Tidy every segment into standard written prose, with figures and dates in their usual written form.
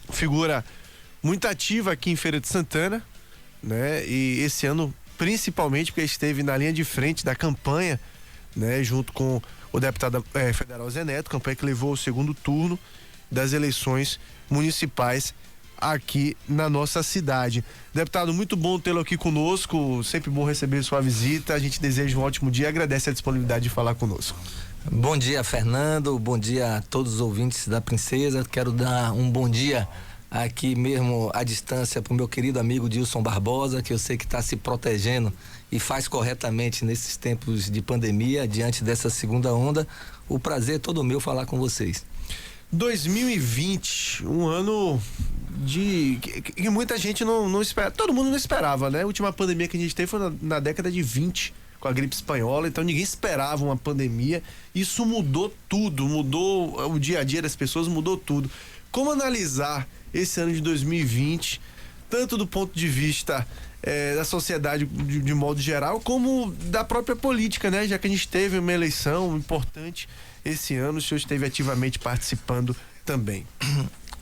figura muito ativa aqui em Feira de Santana, né? E esse ano, principalmente porque esteve na linha de frente da campanha, né? Junto com o deputado federal Zé Neto, campanha que levou ao segundo turno das eleições municipais aqui na nossa cidade. Deputado, muito bom tê-lo aqui conosco, sempre bom receber sua visita, a gente deseja um ótimo dia e agradece a disponibilidade de falar conosco. Bom dia, Fernando, bom dia a todos os ouvintes da Princesa. Quero dar um bom dia aqui mesmo à distância para o meu querido amigo Dilson Barbosa, que eu sei que está se protegendo e faz corretamente nesses tempos de pandemia, diante dessa segunda onda. O prazer é todo meu falar com vocês. 2020, um ano que muita gente não espera, todo mundo não esperava, né? A última pandemia que a gente teve foi na década de 20, com a gripe espanhola, então ninguém esperava uma pandemia. Isso mudou tudo, mudou o dia a dia das pessoas, mudou tudo. Como analisar esse ano de 2020, tanto do ponto de vista da sociedade de modo geral, como da própria política, né? Já que a gente teve uma eleição importante esse ano, o senhor esteve ativamente participando também.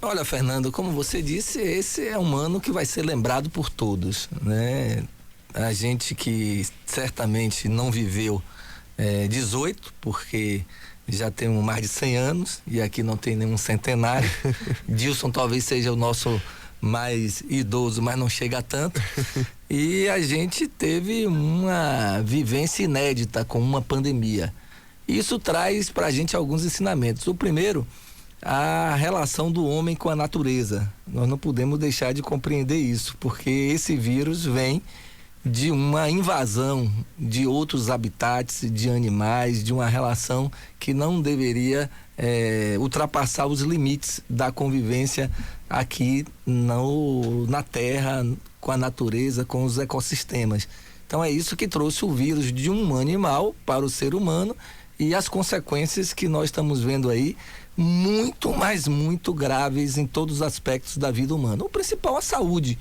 Olha, Fernando, como você disse, esse é um ano que vai ser lembrado por todos, né? A gente que certamente não viveu 18, porque já temos mais de 100 anos e aqui não tem nenhum centenário. Dilson talvez seja o nosso mais idoso, mas não chega a tanto. E a gente teve uma vivência inédita com uma pandemia. Isso traz pra gente alguns ensinamentos. O primeiro, a relação do homem com a natureza. Nós não podemos deixar de compreender isso, porque esse vírus vem de uma invasão de outros habitats, de animais, de uma relação que não deveria ultrapassar os limites da convivência aqui na Terra, com a natureza, com os ecossistemas. Então é isso que trouxe o vírus de um animal para o ser humano e as consequências que nós estamos vendo aí, muito, mas muito graves em todos os aspectos da vida humana. O principal é a saúde,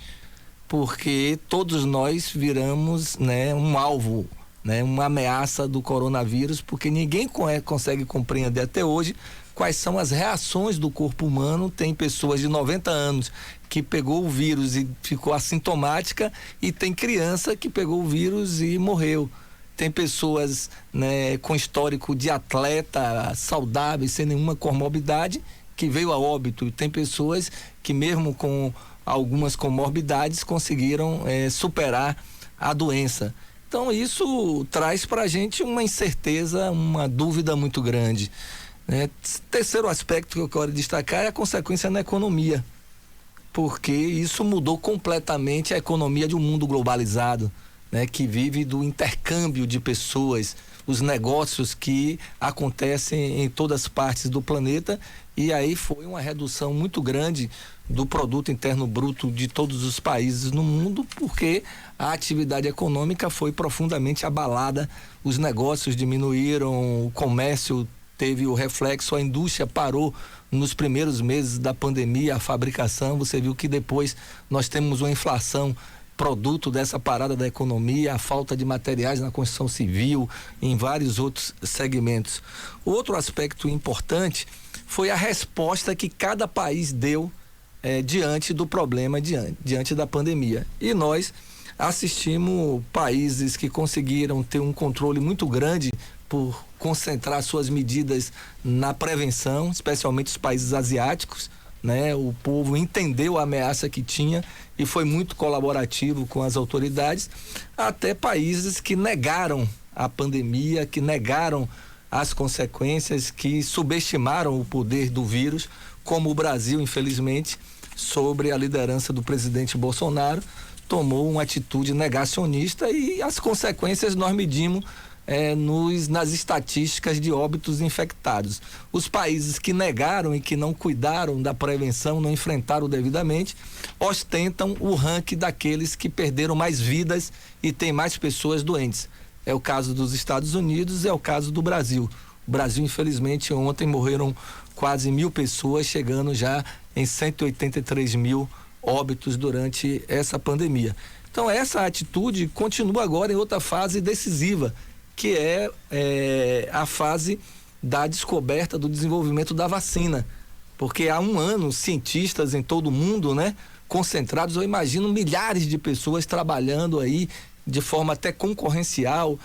porque todos nós viramos, né, um alvo, né, uma ameaça do coronavírus, porque ninguém consegue compreender até hoje quais são as reações do corpo humano. Tem pessoas de 90 anos que pegou o vírus e ficou assintomática, e tem criança que pegou o vírus e morreu. Tem pessoas, né, com histórico de atleta saudável, sem nenhuma comorbidade, que veio a óbito. E tem pessoas que mesmo com algumas comorbidades conseguiram superar a doença. Então isso traz para a gente uma incerteza, uma dúvida muito grande, né? Terceiro aspecto que eu quero destacar é a consequência na economia, porque isso mudou completamente a economia de um mundo globalizado, né, que vive do intercâmbio de pessoas, os negócios que acontecem em todas as partes do planeta, e aí foi uma redução muito grande do produto interno bruto de todos os países no mundo, porque a atividade econômica foi profundamente abalada, os negócios diminuíram, o comércio teve o reflexo, a indústria parou nos primeiros meses da pandemia, a fabricação. Você viu que depois nós temos uma inflação produto dessa parada da economia, a falta de materiais na construção civil, em vários outros segmentos. Outro aspecto importante foi a resposta que cada país deu diante do problema, diante da pandemia. E nós assistimos países que conseguiram ter um controle muito grande por concentrar suas medidas na prevenção, especialmente os países asiáticos, né? O povo entendeu a ameaça que tinha e foi muito colaborativo com as autoridades, até países que negaram a pandemia, que negaram as consequências, que subestimaram o poder do vírus, como o Brasil, infelizmente, sobre a liderança do presidente Bolsonaro, tomou uma atitude negacionista, e as consequências nós medimos nas estatísticas de óbitos infectados. Os países que negaram e que não cuidaram da prevenção, não enfrentaram devidamente, ostentam o ranking daqueles que perderam mais vidas e tem mais pessoas doentes. É o caso dos Estados Unidos, é o caso do Brasil. O Brasil, infelizmente, ontem morreram quase 1.000 pessoas, chegando já em 183 mil óbitos durante essa pandemia. Então essa atitude continua agora em outra fase decisiva, que é a fase da descoberta, do desenvolvimento da vacina, porque há um ano cientistas em todo o mundo, né, concentrados, eu imagino milhares de pessoas trabalhando aí de forma até concorrencial,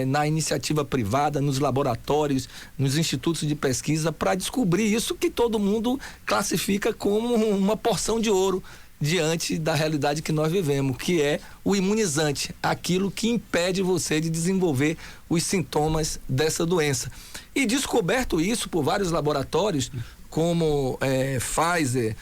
na iniciativa privada, nos laboratórios, nos institutos de pesquisa, para descobrir isso que todo mundo classifica como uma porção de ouro diante da realidade que nós vivemos, que é o imunizante, aquilo que impede você de desenvolver os sintomas dessa doença. E descoberto isso por vários laboratórios, como Pfizer,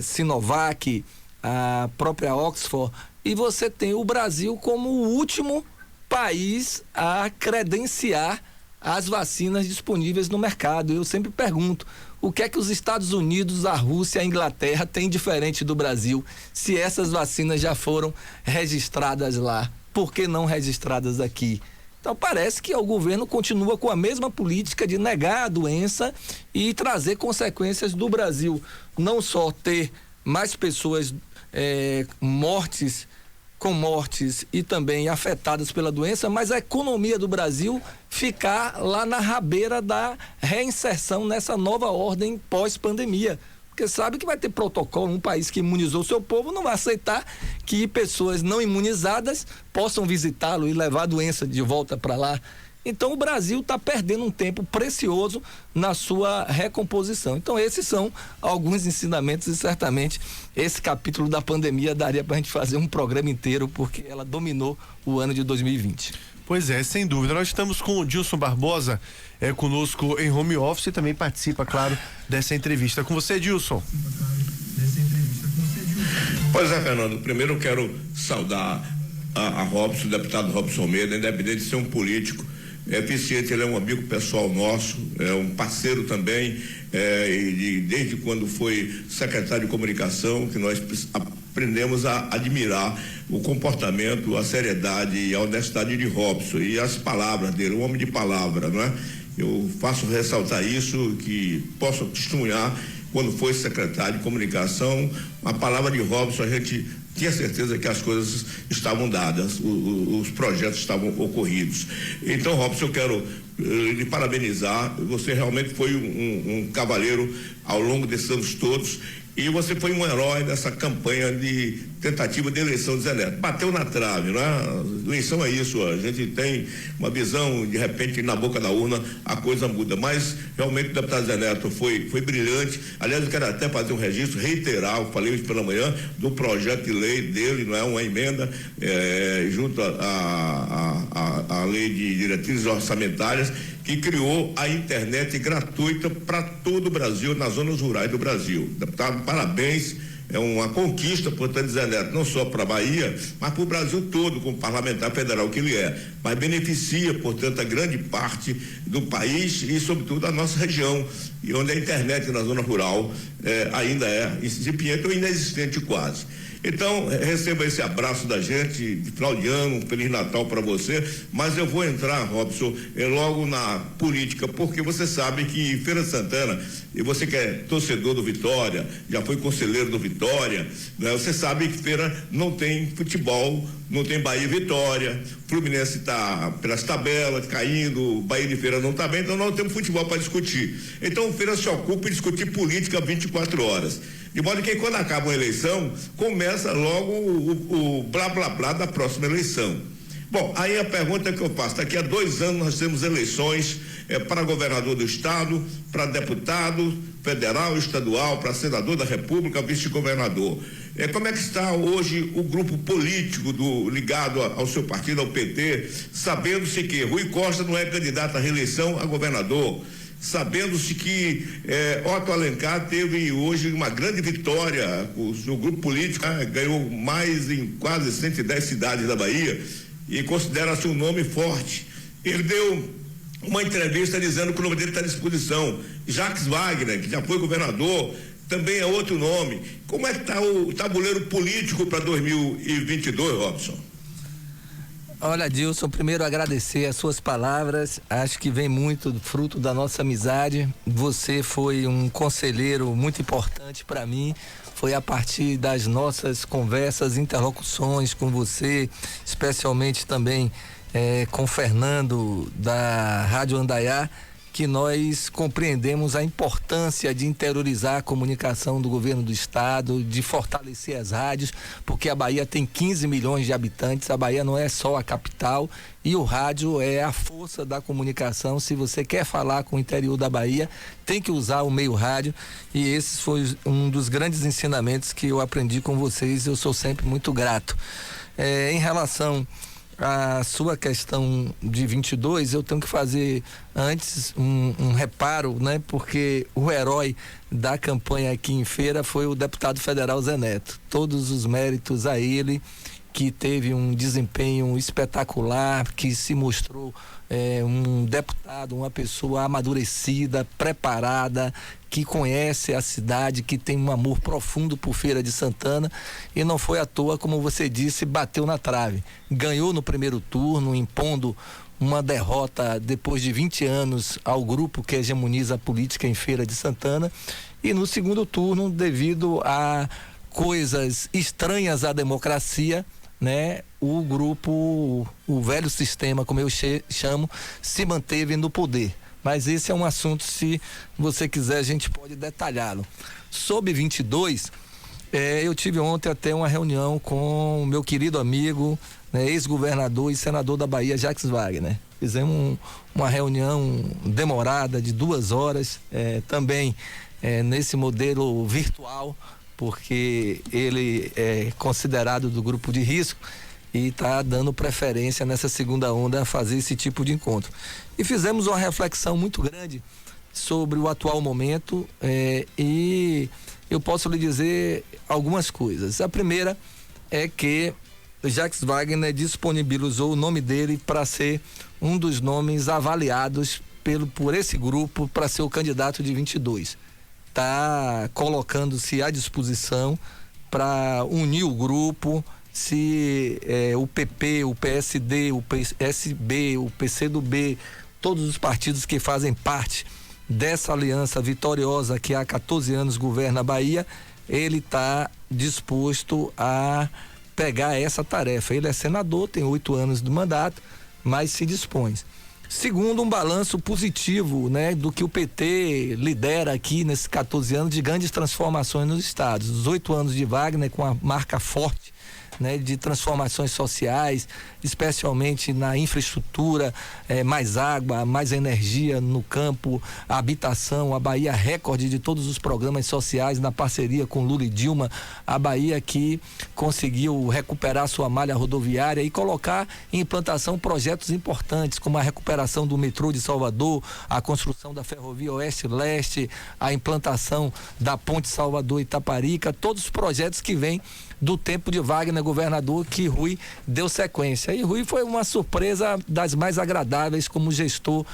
Sinovac, a própria Oxford, e você tem o Brasil como o último país a credenciar as vacinas disponíveis no mercado. Eu sempre pergunto, o que é que os Estados Unidos, a Rússia, a Inglaterra têm diferente do Brasil? Se essas vacinas já foram registradas lá, por que não registradas aqui? Então parece que o governo continua com a mesma política de negar a doença e trazer consequências do Brasil. Não só ter mais pessoas com mortes e também afetadas pela doença, mas a economia do Brasil ficar lá na rabeira da reinserção nessa nova ordem pós-pandemia. Porque sabe que vai ter protocolo, um país que imunizou o seu povo não vai aceitar que pessoas não imunizadas possam visitá-lo e levar a doença de volta para lá. Então o Brasil está perdendo um tempo precioso na sua recomposição. Então esses são alguns ensinamentos e certamente esse capítulo da pandemia daria para a gente fazer um programa inteiro, porque ela dominou o ano de 2020. Pois é, sem dúvida. Nós estamos com o Dilson Barbosa conosco em home office e também participa, claro, dessa entrevista. Com você, Dilson. Pois é, Fernando. Primeiro eu quero saudar a Robson, o deputado Robson Almeida, independente de ser um político eficiente, ele é um amigo pessoal nosso, é um parceiro também, e desde quando foi secretário de comunicação, que nós aprendemos a admirar o comportamento, a seriedade e a honestidade de Robson e as palavras dele, um homem de palavra, não é? Eu faço ressaltar isso, que posso testemunhar, quando foi secretário de comunicação, a palavra de Robson, a gente tinha certeza que as coisas estavam dadas, os projetos estavam ocorridos. Então, Robson, eu quero lhe parabenizar, você realmente foi um cavalheiro ao longo desses anos todos, e você foi um herói nessa campanha de tentativa de eleição de Zé Neto. Bateu na trave, né? Eleição é isso, a gente tem uma visão, de repente, na boca da urna, a coisa muda. Mas, realmente, o deputado Zé Neto foi brilhante. Aliás, eu quero até fazer um registro, reiterar, eu falei isso pela manhã, do projeto de lei dele, não é uma emenda, junto à lei de diretrizes orçamentárias, que criou a internet gratuita para todo o Brasil, nas zonas rurais do Brasil. Deputado, parabéns, é uma conquista, portanto, Zé Neto, não só para a Bahia, mas para o Brasil todo, como parlamentar federal que ele é, mas beneficia, portanto, a grande parte do país e, sobretudo, a nossa região, e onde a internet na zona rural ainda é incipiente ou inexistente quase. Então, receba esse abraço da gente de final de ano, um Feliz Natal para você, mas eu vou entrar, Robson, logo na política, porque você sabe que Feira de Santana, e você que é torcedor do Vitória, já foi conselheiro do Vitória, né? Você sabe que Feira não tem futebol, não tem Bahia e Vitória, Fluminense está pelas tabelas, caindo, Bahia de Feira não está bem, então não temos futebol para discutir. Então, Feira se ocupa de discutir política 24 horas. De modo que quando acaba uma eleição, começa logo o blá blá blá da próxima eleição. Bom, aí a pergunta que eu faço, daqui a 2 anos nós temos eleições para governador do estado, para deputado federal, estadual, para senador da república, vice-governador. Como é que está hoje o grupo político ligado ao seu partido, ao PT, sabendo-se que Rui Costa não é candidato à reeleição a governador, sabendo-se que Otto Alencar teve hoje uma grande vitória, o seu grupo político ganhou mais em quase 110 cidades da Bahia e considera-se um nome forte. Ele deu uma entrevista dizendo que o nome dele está à disposição. Jacques Wagner, que já foi governador, também é outro nome. Como é que está o tabuleiro político para 2022, Robson? Olha, Dilson, primeiro agradecer as suas palavras, acho que vem muito fruto da nossa amizade. Você foi um conselheiro muito importante para mim, foi a partir das nossas conversas, interlocuções com você, especialmente também com o Fernando da Rádio Andaiá, que nós compreendemos a importância de interiorizar a comunicação do governo do estado, de fortalecer as rádios, porque a Bahia tem 15 milhões de habitantes, a Bahia não é só a capital, e o rádio é a força da comunicação. Se você quer falar com o interior da Bahia, tem que usar o meio rádio, e esse foi um dos grandes ensinamentos que eu aprendi com vocês, eu sou sempre muito grato. Em relação a sua questão de 22, eu tenho que fazer antes um reparo, né? Porque o herói da campanha aqui em Feira foi o deputado federal Zé Neto. Todos os méritos a ele, que teve um desempenho espetacular, que se mostrou um deputado, uma pessoa amadurecida, preparada, que conhece a cidade, que tem um amor profundo por Feira de Santana, e não foi à toa, como você disse, bateu na trave. Ganhou no primeiro turno, impondo uma derrota depois de 20 anos ao grupo que hegemoniza a política em Feira de Santana, e no segundo turno, devido a coisas estranhas à democracia, né, o grupo, o velho sistema, como eu chamo, se manteve no poder. Mas esse é um assunto, se você quiser, a gente pode detalhá-lo. Sobre 22, eu tive ontem até uma reunião com o meu querido amigo, né, ex-governador e senador da Bahia, Jacques Wagner. Fizemos uma reunião demorada de 2 horas, também nesse modelo virtual, porque ele é considerado do grupo de risco e está dando preferência nessa segunda onda a fazer esse tipo de encontro. E fizemos uma reflexão muito grande sobre o atual momento, e eu posso lhe dizer algumas coisas. A primeira é que Jacques Wagner disponibilizou o nome dele para ser um dos nomes avaliados por esse grupo para ser o candidato de 22. Está colocando-se à disposição para unir o grupo. Se o PP, o PSD, o PSB, o PCdoB, todos os partidos que fazem parte dessa aliança vitoriosa que há 14 anos governa a Bahia, ele está disposto a pegar essa tarefa. Ele é senador, tem 8 anos de mandato, mas se dispõe. Segundo, um balanço positivo, né, do que o PT lidera aqui nesses 14 anos de grandes transformações nos estados. Os 8 anos de Wagner com a marca forte, né, de transformações sociais, especialmente na infraestrutura, mais água, mais energia no campo, a habitação, a Bahia recorde de todos os programas sociais na parceria com Lula e Dilma, a Bahia que conseguiu recuperar sua malha rodoviária e colocar em implantação projetos importantes, como a recuperação do metrô de Salvador, a construção da ferrovia Oeste-Leste, a implantação da ponte Salvador-Itaparica, todos os projetos que vêm do tempo de Wagner, governador, que Rui deu sequência. E Rui foi uma surpresa das mais agradáveis como gestor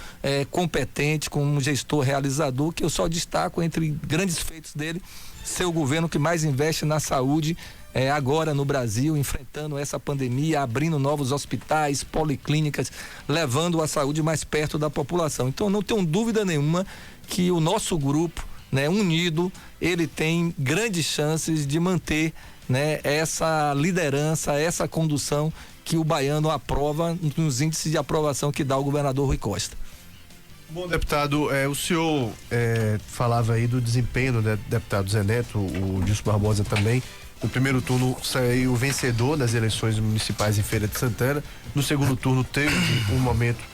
competente, como gestor realizador, que eu só destaco entre grandes feitos dele, ser o governo que mais investe na saúde agora no Brasil, enfrentando essa pandemia, abrindo novos hospitais, policlínicas, levando a saúde mais perto da população. Então, não tenho dúvida nenhuma que o nosso grupo, né, unido, ele tem grandes chances de manter, né, essa liderança, essa condução que o baiano aprova nos índices de aprovação que dá o governador Rui Costa. Bom, deputado, o senhor falava aí do desempenho do deputado Zé Neto, o Dilson Barbosa também. No primeiro turno saiu vencedor das eleições municipais em Feira de Santana. No segundo turno teve um momento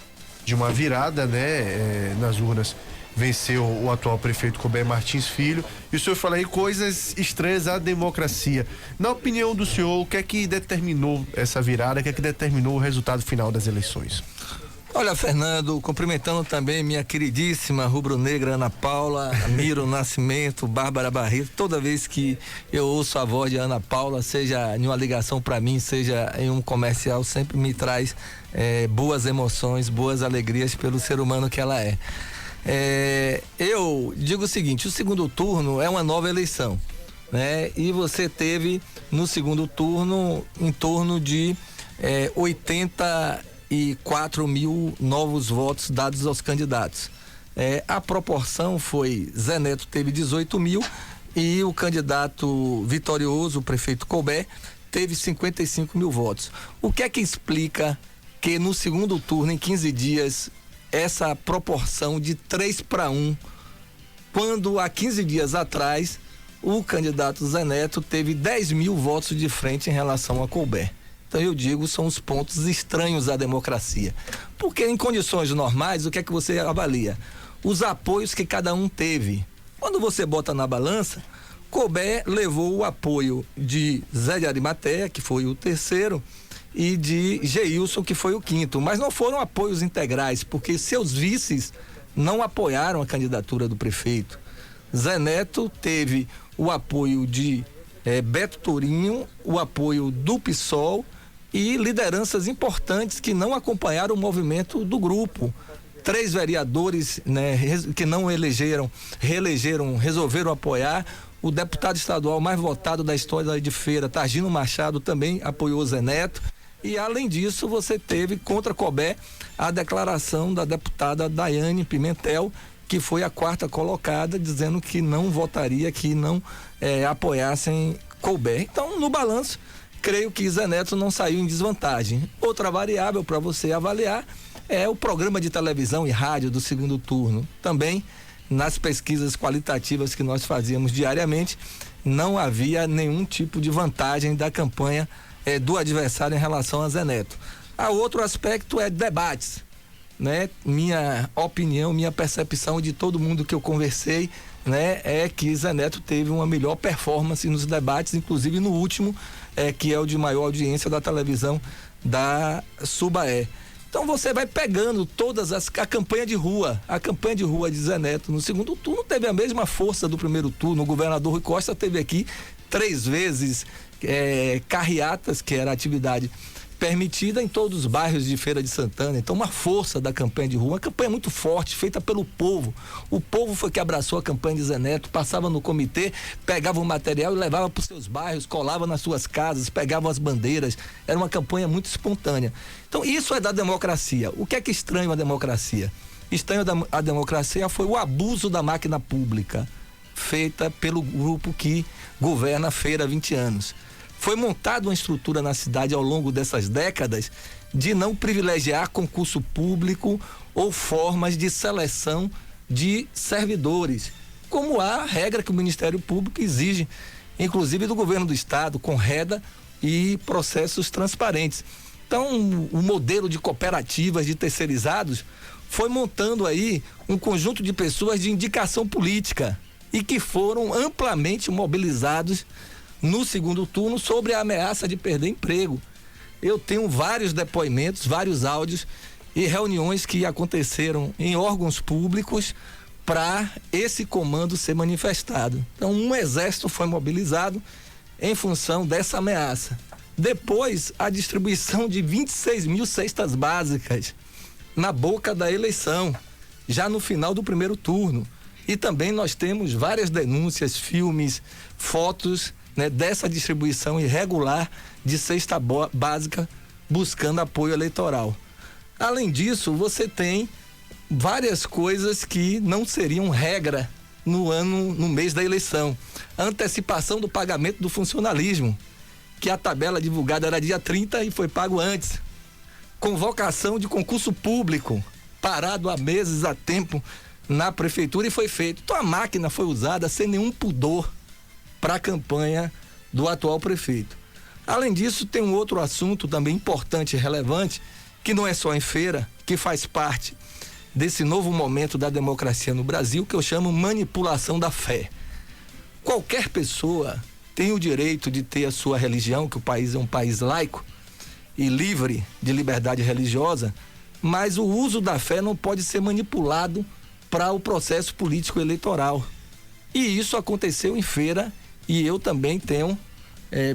de uma virada, né, nas urnas. Venceu o atual prefeito Colbert Martins Filho, e o senhor fala aí coisas estranhas à democracia. Na opinião do senhor, o que é que determinou essa virada, o que é que determinou o resultado final das eleições? Olha, Fernando, cumprimentando também minha queridíssima rubro-negra Ana Paula, Miro Nascimento, Bárbara Barreto. Toda vez que eu ouço a voz de Ana Paula, seja em uma ligação para mim, seja em um comercial, sempre me traz boas emoções, boas alegrias pelo ser humano que ela é. Eu digo o seguinte: o segundo turno é uma nova eleição, né? E você teve no segundo turno em torno de 84 mil novos votos dados aos candidatos. A proporção foi: Zé Neto teve 18 mil e o candidato vitorioso, o prefeito Colbert, teve 55 mil votos. O que é que explica que no segundo turno, em 15 dias, essa proporção de 3-1, quando há 15 dias atrás o candidato Zé Neto teve 10 mil votos de frente em relação a Colbert. Então eu digo, são os pontos estranhos à democracia. Porque em condições normais, o que é que você avalia? Os apoios que cada um teve. Quando você bota na balança, Colbert levou o apoio de Zé de Arimateia, que foi o terceiro, e de Geilson, que foi o quinto. Mas não foram apoios integrais, porque seus vices não apoiaram a candidatura do prefeito. Zé Neto teve o apoio de Beto Tourinho, o apoio do PSOL e lideranças importantes que não acompanharam o movimento do grupo. 3 vereadores, né, que não reelegeram, resolveram apoiar. O deputado estadual mais votado da história de Feira, Targino Machado, também apoiou Zé Neto. E além disso, você teve contra Colbert a declaração da deputada Daiane Pimentel, que foi a 4ª colocada, dizendo que não votaria, que não apoiassem Colbert. Então, no balanço, creio que Zé Neto não saiu em desvantagem. Outra variável para você avaliar é o programa de televisão e rádio do segundo turno. Também, nas pesquisas qualitativas que nós fazíamos diariamente, não havia nenhum tipo de vantagem da campanha do adversário em relação a Zé Neto. Outro aspecto é debates, né? Minha opinião, minha percepção de todo mundo que eu conversei, né, é que Zé Neto teve uma melhor performance nos debates, inclusive no último, que é o de maior audiência da televisão da Subaé. Então você vai pegando a campanha de rua. A campanha de rua de Zé Neto no segundo turno teve a mesma força do primeiro turno. O governador Rui Costa teve aqui 3 vezes carreatas, que era a atividade permitida em todos os bairros de Feira de Santana. Então, uma força da campanha de rua, uma campanha muito forte, feita pelo povo. O povo foi que abraçou a campanha de Zé Neto, passava no comitê, pegava o material e levava para os seus bairros, colava nas suas casas, pegavam as bandeiras. Era uma campanha muito espontânea. Então, isso é da democracia. O que é que estranho a democracia? Estranho a democracia foi o abuso da máquina pública, feita pelo grupo que governa a Feira há 20 anos. Foi montada uma estrutura na cidade ao longo dessas décadas de não privilegiar concurso público ou formas de seleção de servidores, como a regra que o Ministério Público exige, inclusive do governo do estado, com reda e processos transparentes. Então, o modelo de cooperativas, de terceirizados, foi montando aí um conjunto de pessoas de indicação política e que foram amplamente mobilizados no segundo turno sobre a ameaça de perder emprego. Eu tenho vários depoimentos, vários áudios e reuniões que aconteceram em órgãos públicos para esse comando ser manifestado. Então, um exército foi mobilizado em função dessa ameaça. Depois, a distribuição de 26 mil cestas básicas na boca da eleição, já no final do primeiro turno. E também nós temos várias denúncias, filmes, fotos, né, dessa distribuição irregular de cesta básica buscando apoio eleitoral. Além disso, você tem várias coisas que não seriam regra no mês da eleição. A antecipação do pagamento do funcionalismo, que a tabela divulgada era dia 30 e foi pago antes. Convocação de concurso público, parado há meses, há tempo, na prefeitura e foi feito. Então a máquina foi usada sem nenhum pudor para a campanha do atual prefeito. Além disso, tem um outro assunto também importante e relevante, que não é só em Feira, que faz parte desse novo momento da democracia no Brasil, que eu chamo manipulação da fé. Qualquer pessoa tem o direito de ter a sua religião, que o país é um país laico e livre de liberdade religiosa, mas o uso da fé não pode ser manipulado para o processo político eleitoral. E isso aconteceu em Feira e eu também tenho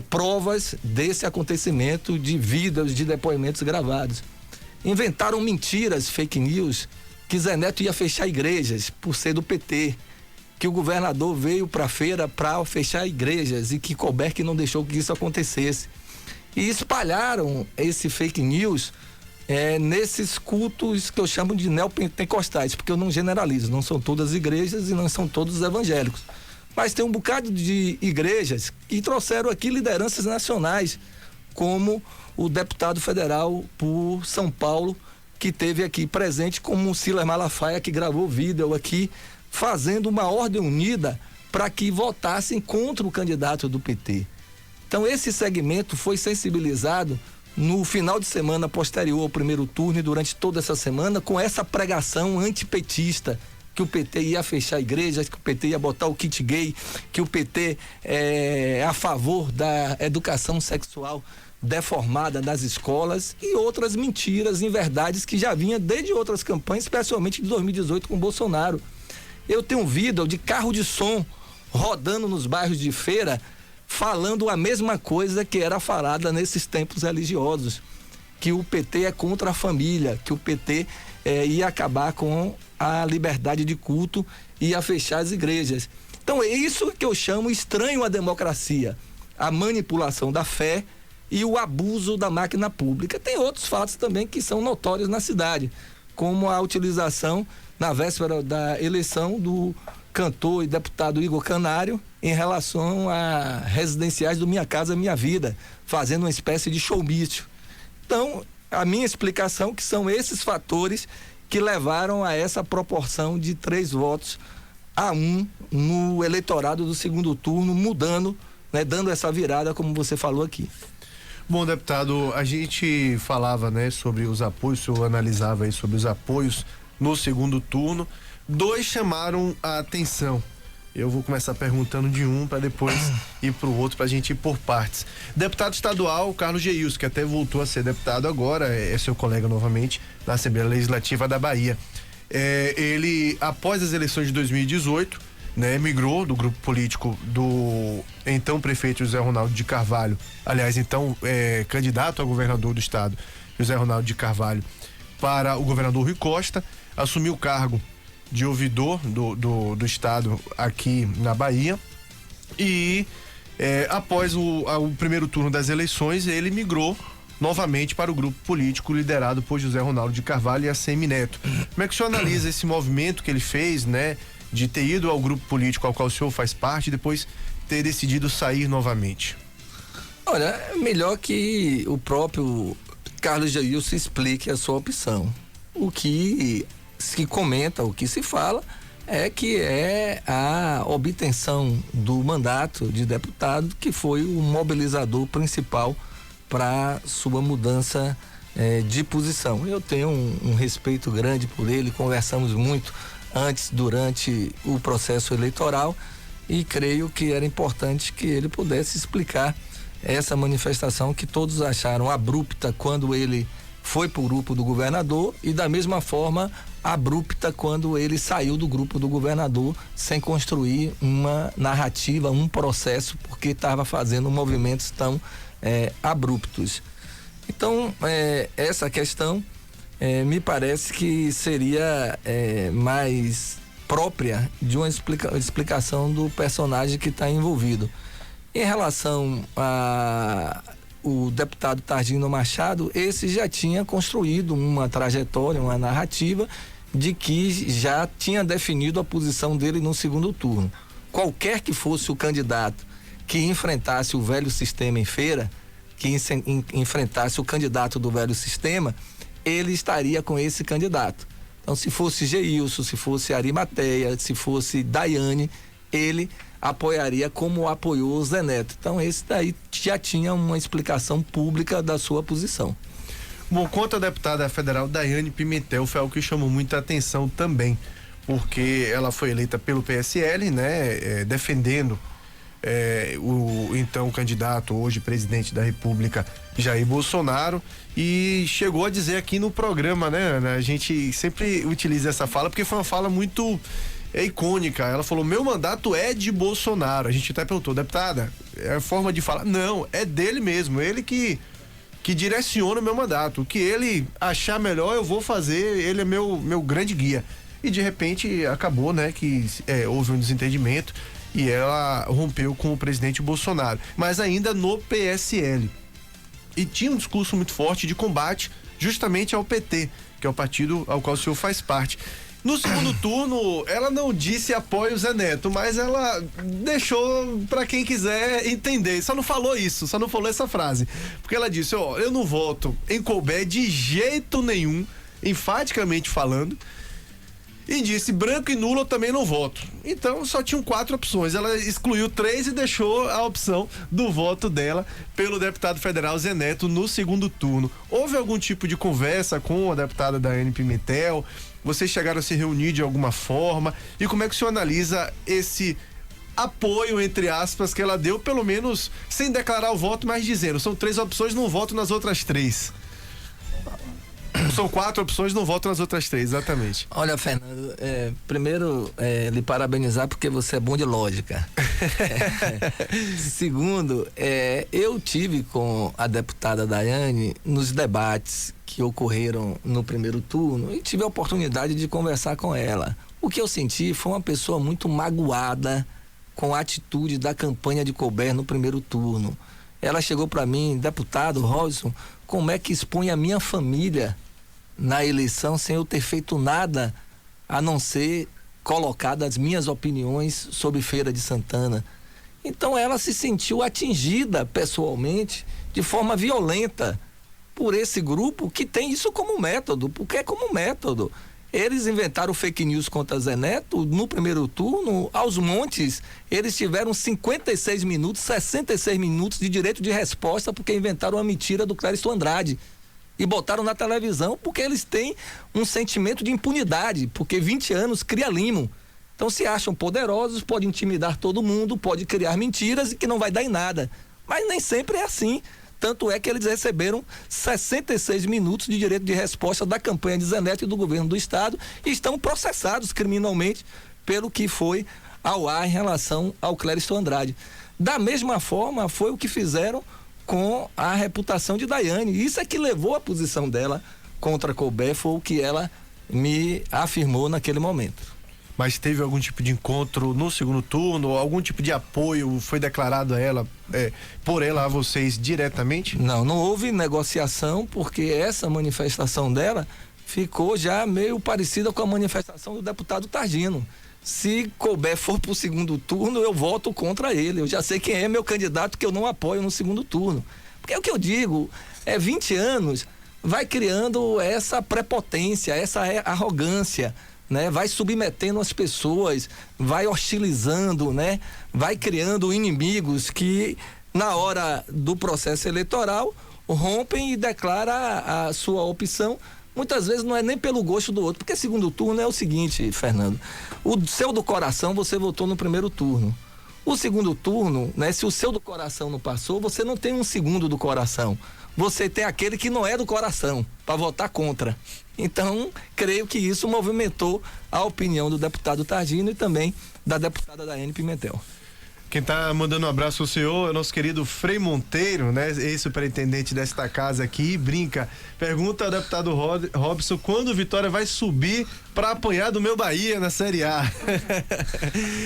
provas desse acontecimento, de vídeos, de depoimentos gravados. Inventaram mentiras, fake news, que Zé Neto ia fechar igrejas por ser do PT, que o governador veio para Feira para fechar igrejas e que Colbert não deixou que isso acontecesse. E espalharam esse fake news nesses cultos que eu chamo de neopentecostais, porque eu não generalizo, não são todas igrejas e não são todos evangélicos. Mas tem um bocado de igrejas que trouxeram aqui lideranças nacionais, como o deputado federal por São Paulo, que teve aqui presente, como o Silas Malafaia, que gravou vídeo aqui, fazendo uma ordem unida para que votassem contra o candidato do PT. Então esse segmento foi sensibilizado no final de semana posterior ao primeiro turno e durante toda essa semana com essa pregação antipetista, que o PT ia fechar igrejas, que o PT ia botar o kit gay, que o PT é a favor da educação sexual deformada nas escolas e outras mentiras, inverdades que já vinha desde outras campanhas, especialmente de 2018 com Bolsonaro. Eu tenho um vídeo de carro de som rodando nos bairros de Feira, falando a mesma coisa que era falada nesses tempos religiosos, que o PT é contra a família, que o PT ia acabar com a liberdade de culto e ia fechar as igrejas. Então é isso que eu chamo estranho à democracia, a manipulação da fé e o abuso da máquina pública. Tem outros fatos também que são notórios na cidade, como a utilização na véspera da eleição do cantor e deputado Igor Canário em relação a residenciais do Minha Casa Minha Vida, fazendo uma espécie de showmício. Então, a minha explicação é que são esses fatores que levaram a essa proporção de 3 votos a 1 no eleitorado do segundo turno, mudando, né, dando essa virada, como você falou aqui. Bom, deputado, a gente falava, né, sobre os apoios, o senhor analisava aí sobre os apoios no segundo turno. 2 chamaram a atenção. Eu vou começar perguntando de um para depois ir para o outro, para a gente ir por partes. Deputado estadual Carlos Geilson, que até voltou a ser deputado agora, é seu colega novamente na Assembleia Legislativa da Bahia. Ele, após as eleições de 2018, né, migrou do grupo político do então prefeito José Ronaldo de Carvalho, aliás, então candidato a governador do estado, José Ronaldo de Carvalho, para o governador Rui Costa, assumiu o cargo de ouvidor do estado aqui na Bahia e após o primeiro turno das eleições ele migrou novamente para o grupo político liderado por José Ronaldo de Carvalho e ACM Neto. Como é que o senhor analisa esse movimento que ele fez, né, de ter ido ao grupo político ao qual o senhor faz parte e depois ter decidido sair novamente? Olha, é melhor que o próprio Carlos Geilson explique a sua opção. O que se comenta, o que se fala é que é a obtenção do mandato de deputado que foi o mobilizador principal para sua mudança de posição. Eu tenho um respeito grande por ele, conversamos muito antes, durante o processo eleitoral e creio que era importante que ele pudesse explicar essa manifestação que todos acharam abrupta quando ele foi para o grupo do governador e da mesma forma abrupta quando ele saiu do grupo do governador sem construir uma narrativa, um processo, porque estava fazendo movimentos tão abruptos. Então, essa questão me parece que seria mais própria de uma explicação do personagem que está envolvido. Em relação o deputado Targino Machado, esse já tinha construído uma trajetória, uma narrativa de que já tinha definido a posição dele no segundo turno. Qualquer que fosse o candidato que enfrentasse o velho sistema em Feira, que enfrentasse o candidato do velho sistema, ele estaria com esse candidato. Então, se fosse Geilson, se fosse Arimateia, se fosse Daiane, ele apoiaria como apoiou o Zé Neto. Então esse daí já tinha uma explicação pública da sua posição. Bom, quanto a deputada federal Daiane Pimentel, foi algo que chamou muita atenção também, porque ela foi eleita pelo PSL, né, defendendo o então candidato, hoje presidente da República, Jair Bolsonaro, e chegou a dizer aqui no programa, né, Ana, a gente sempre utiliza essa fala porque foi uma fala muito icônica. Ela falou: meu mandato é de Bolsonaro. A gente até perguntou: deputada, é a forma de falar? Não, é dele mesmo, ele que direciona o meu mandato. O que ele achar melhor eu vou fazer, ele é meu grande guia. E de repente acabou, né, que houve um desentendimento e ela rompeu com o presidente Bolsonaro, mas ainda no PSL. E tinha um discurso muito forte de combate justamente ao PT, que é o partido ao qual o senhor faz parte. No segundo turno, ela não disse apoio o Zé Neto, mas ela deixou para quem quiser entender. Só não falou isso, só não falou essa frase. Porque ela disse: eu não voto em Colbert de jeito nenhum enfaticamente falando, e disse: branco e nulo eu também não voto. Então só tinham 4 opções. Ela excluiu 3 e deixou a opção do voto dela pelo deputado federal Zé Neto no segundo turno. Houve algum tipo de conversa com a deputada Daiane Pimentel? Vocês chegaram a se reunir de alguma forma? E como é que o senhor analisa esse apoio, entre aspas, que ela deu, pelo menos sem declarar o voto, mas dizendo: são 3 opções, não voto nas outras 3. São 4 opções, não voto nas outras 3, exatamente. Olha, Fernando, primeiro, lhe parabenizar porque você é bom de lógica. Segundo, eu tive com a deputada Daiane nos debates que ocorreram no primeiro turno e tive a oportunidade de conversar com ela. O que eu senti foi uma pessoa muito magoada com a atitude da campanha de Couber no primeiro turno. Ela chegou para mim: deputado Robson, como é que expõe a minha família na eleição sem eu ter feito nada a não ser colocar as minhas opiniões sobre Feira de Santana? Então ela se sentiu atingida pessoalmente de forma violenta por esse grupo que tem isso como método, porque é como método. Eles inventaram fake news contra Zé Neto no primeiro turno, aos montes. Eles tiveram 56 minutos, 66 minutos de direito de resposta porque inventaram uma mentira do Clériston Andrade e botaram na televisão porque eles têm um sentimento de impunidade, porque 20 anos cria limo. Então se acham poderosos, pode intimidar todo mundo, pode criar mentiras e que não vai dar em nada. Mas nem sempre é assim. Tanto é que eles receberam 66 minutos de direito de resposta da campanha de Zé Neto e do governo do estado e estão processados criminalmente pelo que foi ao ar em relação ao Clériston Andrade. Da mesma forma, foi o que fizeram com a reputação de Daiane. Isso é que levou a posição dela contra Couber, foi o que ela me afirmou naquele momento. Mas teve algum tipo de encontro no segundo turno? Algum tipo de apoio foi declarado a ela, por ela a vocês diretamente? Não houve negociação, porque essa manifestação dela ficou já meio parecida com a manifestação do deputado Targino. Se Couber for para o segundo turno, eu voto contra ele. Eu já sei quem é meu candidato que eu não apoio no segundo turno. Porque é o que eu digo, 20 anos, vai criando essa prepotência, essa arrogância, né? Vai submetendo as pessoas, vai hostilizando, né? Vai criando inimigos que na hora do processo eleitoral rompem e declaram a sua opção. Muitas vezes não é nem pelo gosto do outro, porque segundo turno é o seguinte, Fernando: o seu do coração você votou no primeiro turno. O segundo turno, né? Se o seu do coração não passou, você não tem um segundo do coração. Você tem aquele que não é do coração, para votar contra. Então, creio que isso movimentou a opinião do deputado Targino e também da deputada Daiane Pimentel. Quem tá mandando um abraço ao senhor é o nosso querido Frei Monteiro, né? Ex-superintendente desta casa aqui, brinca. Pergunta ao deputado Robson quando o Vitória vai subir para apanhar do meu Bahia na Série A.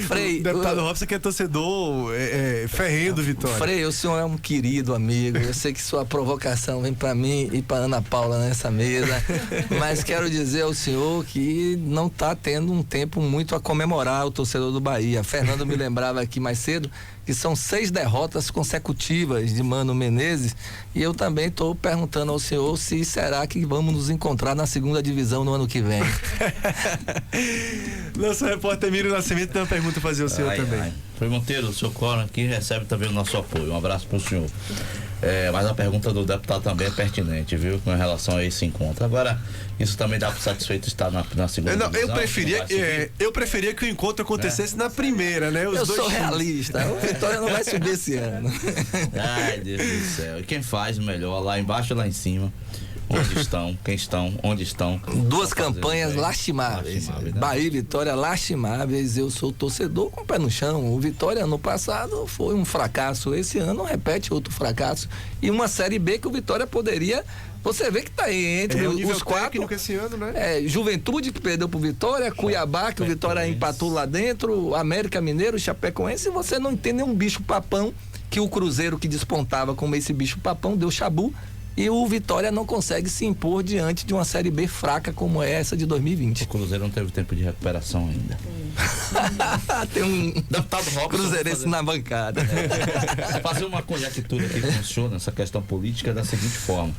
Frei, o deputado Robson que é torcedor ferrenho do Vitória. Frei, o senhor é um querido amigo. Eu sei que sua provocação vem para mim e para Ana Paula nessa mesa, mas quero dizer ao senhor que não tá tendo um tempo muito a comemorar o torcedor do Bahia. Fernando me lembrava aqui mais cedo que são 6 derrotas consecutivas de Mano Menezes, e eu também estou perguntando ao senhor se será que vamos nos encontrar na segunda divisão no ano que vem. Nosso repórter Emílio Nascimento tem uma pergunta a fazer ao senhor também. Frei Monteiro, o seu Coro aqui recebe também o nosso apoio. Um abraço para o senhor. Mas a pergunta do deputado também é pertinente, viu? Com relação a esse encontro. Agora, isso também dá para satisfeito estar na segunda divisão? Eu preferia que o encontro acontecesse na primeira, né? Eu sou realista. O Vitória não vai subir esse ano. Ai, Deus do céu. E quem faz melhor, lá embaixo e lá em cima? Onde estão? Quem estão? Onde estão? 2 campanhas lastimáveis. Né? Bahia e Vitória lastimáveis. Eu sou torcedor com o pé no chão. O Vitória ano passado foi um fracasso. Esse ano repete outro fracasso. E uma Série B que o Vitória poderia... Você vê que tá aí entre os 4. Esse ano, né? Juventude, que perdeu pro Vitória, Cuiabá, que o Vitória empatou lá dentro, América Mineiro, Chapecoense. E você não tem nenhum bicho-papão, que o Cruzeiro, que despontava como esse bicho-papão, deu chabu. E o Vitória não consegue se impor diante de uma Série B fraca como essa de 2020. O Cruzeiro não teve tempo de recuperação ainda. Tem um deputado Robson cruzeirense na bancada. Fazer uma conjectura que funciona essa questão política da seguinte forma: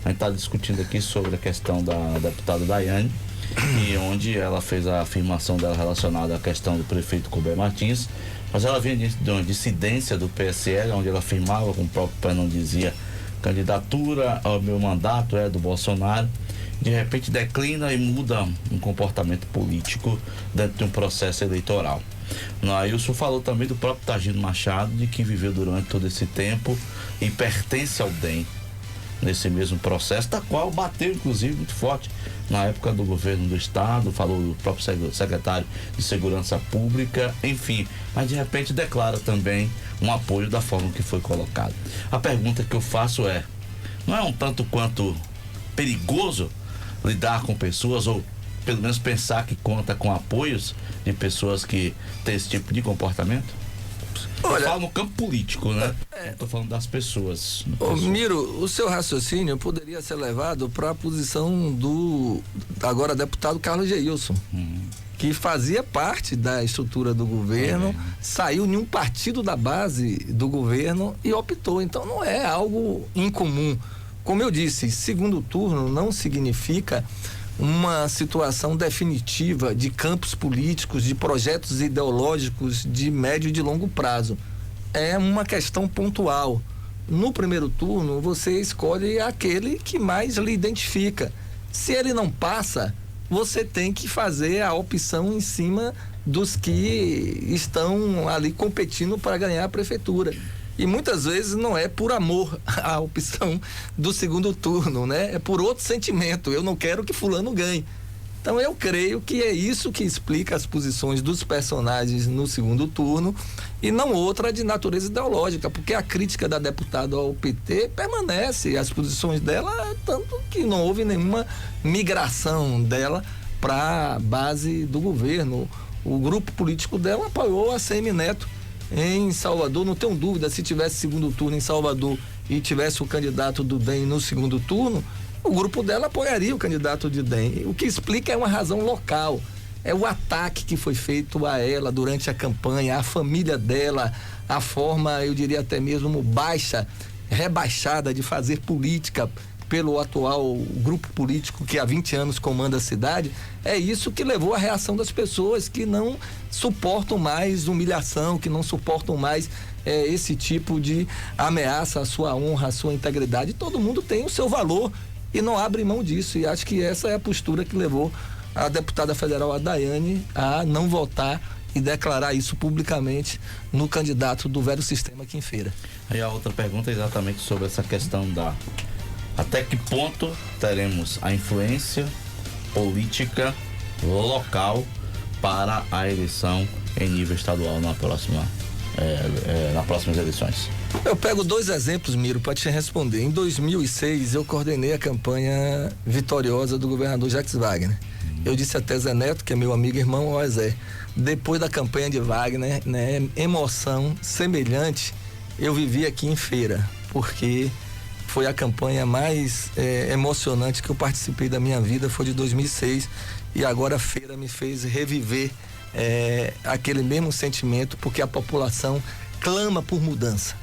A gente está discutindo aqui sobre a questão da deputada Daiane, e onde ela fez a afirmação dela relacionada à questão do prefeito Couber Martins, mas ela vinha de uma dissidência do PSL, onde ela afirmava, como o próprio Fernando dizia, candidatura ao meu mandato é do Bolsonaro. De repente declina e muda um comportamento político dentro de um processo eleitoral. Nailson falou também do próprio Targino Machado, de que viveu durante todo esse tempo e pertence ao DEM nesse mesmo processo, da qual bateu inclusive muito forte na época do governo do estado, falou do próprio secretário de Segurança Pública, enfim, mas de repente declara também um apoio da forma que foi colocado. A pergunta que eu faço é, não é um tanto quanto perigoso lidar com pessoas, ou pelo menos pensar que conta com apoios de pessoas que têm esse tipo de comportamento? Olha, eu falo no campo político, né? Estou falando das pessoas. Miro, o seu raciocínio poderia ser levado para a posição do agora deputado Carlos Geilson, que fazia parte da estrutura do governo, saiu em um partido da base do governo e optou. Então não é algo incomum. Como eu disse, segundo turno não significa uma situação definitiva de campos políticos, de projetos ideológicos de médio e de longo prazo. É uma questão pontual. No primeiro turno, você escolhe aquele que mais lhe identifica. Se ele não passa, você tem que fazer a opção em cima dos que estão ali competindo para ganhar a prefeitura. E muitas vezes não é por amor à opção do segundo turno, né? É por outro sentimento. Eu não quero que fulano ganhe. Então eu creio que é isso que explica as posições dos personagens no segundo turno e não outra de natureza ideológica, porque a crítica da deputada ao PT permanece, as posições dela, tanto que não houve nenhuma migração dela para a base do governo. O grupo político dela apoiou a ACM Neto em Salvador, não tenho dúvida, se tivesse segundo turno em Salvador e tivesse o candidato do DEM no segundo turno, o grupo dela apoiaria o candidato de DEM. O que explica é uma razão local, é o ataque que foi feito a ela durante a campanha, a família dela, a forma, eu diria até mesmo baixa, rebaixada de fazer política pelo atual grupo político que há 20 anos comanda a cidade. É isso que levou à reação das pessoas que não suportam mais humilhação, que não suportam mais esse tipo de ameaça à sua honra, à sua integridade. Todo mundo tem o seu valor e não abre mão disso, e acho que essa é a postura que levou a deputada federal Daiane a não votar e declarar isso publicamente no candidato do velho sistema aqui em Feira. Aí a outra pergunta é exatamente sobre essa questão até que ponto teremos a influência política local para a eleição em nível estadual nas próximas eleições? Eu pego 2 exemplos, Miro, para te responder. Em 2006, eu coordenei a campanha vitoriosa do governador Jacques Wagner. Eu disse até Zé Neto, que é meu amigo e irmão, ó Zé, depois da campanha de Wagner, né, emoção semelhante eu vivi aqui em Feira, porque foi a campanha mais emocionante que eu participei da minha vida, foi de 2006, e agora a Feira me fez reviver aquele mesmo sentimento, porque a população clama por mudança,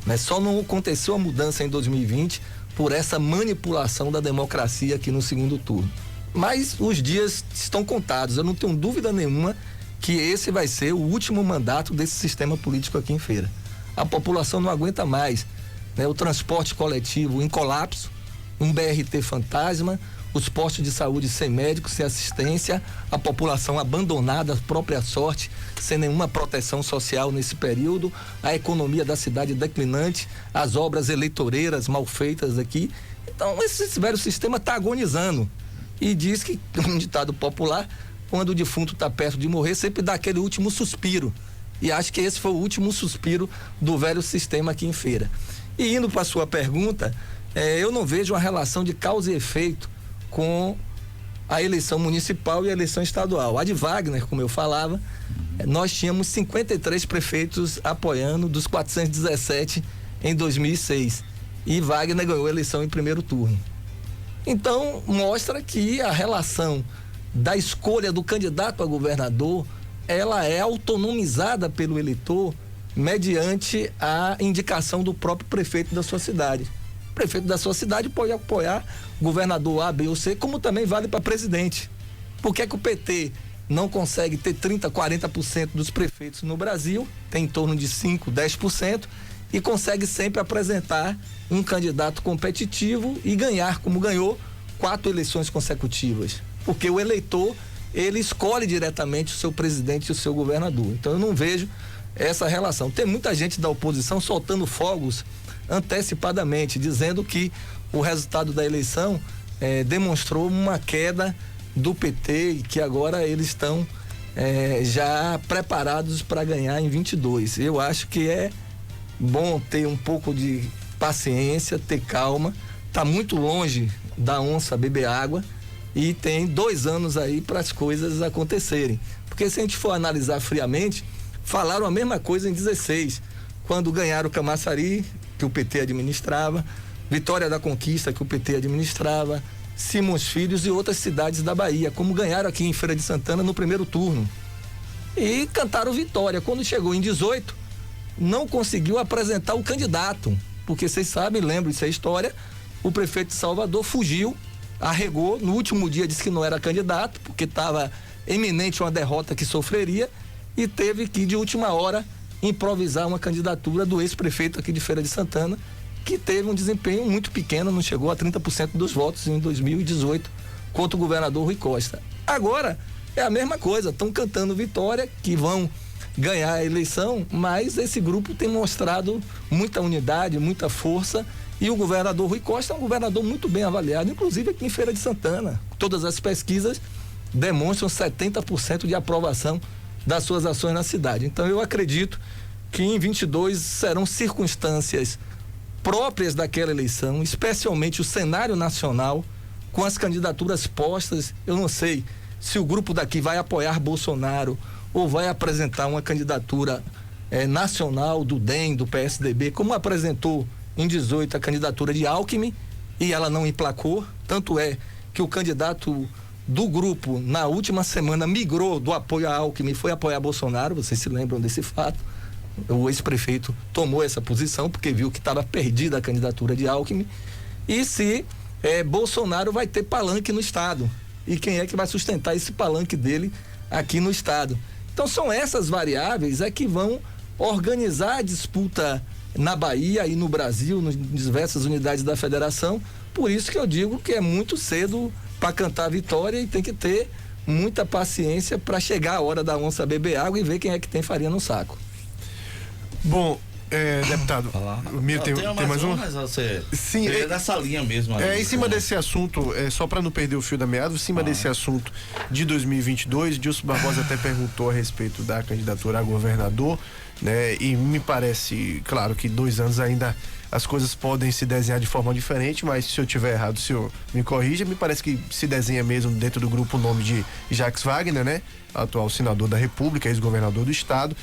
né? Só não aconteceu a mudança em 2020 por essa manipulação da democracia aqui no segundo turno. Mas os dias estão contados, eu não tenho dúvida nenhuma que esse vai ser o último mandato desse sistema político aqui em Feira. A população não aguenta mais, né? O transporte coletivo em colapso, um BRT fantasma, os postos de saúde sem médicos, sem assistência, a população abandonada à própria sorte, sem nenhuma proteção social nesse período, a economia da cidade declinante, as obras eleitoreiras mal feitas aqui. Então esse velho sistema está agonizando, e diz que, um ditado popular, quando o defunto está perto de morrer, sempre dá aquele último suspiro, e acho que esse foi o último suspiro do velho sistema aqui em Feira. E indo para a sua pergunta, eu não vejo uma relação de causa e efeito com a eleição municipal e a eleição estadual. A de Wagner, como eu falava, nós tínhamos 53 prefeitos apoiando dos 417 em 2006, e Wagner ganhou a eleição em primeiro turno. Então mostra que a relação da escolha do candidato a governador, ela é autonomizada pelo eleitor mediante a indicação do próprio prefeito da sua cidade. O prefeito da sua cidade pode apoiar governador A, B ou C, como também vale para presidente. Por que é que o PT não consegue ter 30%, 40% dos prefeitos no Brasil, tem em torno de 5%, 10%, e consegue sempre apresentar um candidato competitivo e ganhar, como ganhou, 4 eleições consecutivas? Porque o eleitor, ele escolhe diretamente o seu presidente e o seu governador. Então eu não vejo essa relação. Tem muita gente da oposição soltando fogos antecipadamente, dizendo que o resultado da eleição demonstrou uma queda do PT e que agora eles estão já preparados para ganhar em 22. Eu acho que é bom ter um pouco de paciência, ter calma. Está muito longe da onça beber água e tem 2 anos aí para as coisas acontecerem. Porque se a gente for analisar friamente, falaram a mesma coisa em 16, quando ganharam o Camaçari, que o PT administrava, Vitória da Conquista, que o PT administrava, Simões Filhos e outras cidades da Bahia, como ganharam aqui em Feira de Santana no primeiro turno. E cantaram vitória. Quando chegou em 18, não conseguiu apresentar o candidato, porque vocês sabem, lembram dessa história, o prefeito de Salvador fugiu, arregou, no último dia disse que não era candidato, porque estava eminente uma derrota que sofreria, e teve que, de última hora, improvisar uma candidatura do ex-prefeito aqui de Feira de Santana, que teve um desempenho muito pequeno, não chegou a 30% dos votos em 2018 contra o governador Rui Costa. Agora é a mesma coisa, estão cantando vitória, que vão ganhar a eleição, mas esse grupo tem mostrado muita unidade, muita força, e o governador Rui Costa é um governador muito bem avaliado, inclusive aqui em Feira de Santana. Todas as pesquisas demonstram 70% de aprovação das suas ações na cidade. Então eu acredito que em 22 serão circunstâncias próprias daquela eleição, especialmente o cenário nacional, com as candidaturas postas. Eu não sei se o grupo daqui vai apoiar Bolsonaro ou vai apresentar uma candidatura nacional do DEM, do PSDB, como apresentou em 18 a candidatura de Alckmin, e ela não emplacou. Tanto é que o candidato do grupo, na última semana, migrou do apoio a Alckmin e foi apoiar Bolsonaro. Vocês se lembram desse fato? O ex-prefeito tomou essa posição porque viu que estava perdida a candidatura de Alckmin. E se Bolsonaro vai ter palanque no estado, e quem é que vai sustentar esse palanque dele aqui no estado? Então são essas variáveis que vão organizar a disputa na Bahia e no Brasil, nas diversas unidades da federação. Por isso que eu digo que é muito cedo para cantar a vitória e tem que ter muita paciência para chegar a hora da onça beber água e ver quem é que tem farinha no saco. Bom, deputado, o Miro tem mais uma? Mas você sim, dessa linha mesmo. Em cima desse assunto, só para não perder o fio da meada, em cima desse assunto de 2022, Dilson Barbosa até perguntou a respeito da candidatura a governador, né? E me parece, claro, que 2 anos ainda as coisas podem se desenhar de forma diferente, mas se eu tiver errado, o senhor me corrija. Me parece que se desenha mesmo dentro do grupo o nome de Jacques Wagner, né? Atual senador da República, ex-governador do estado.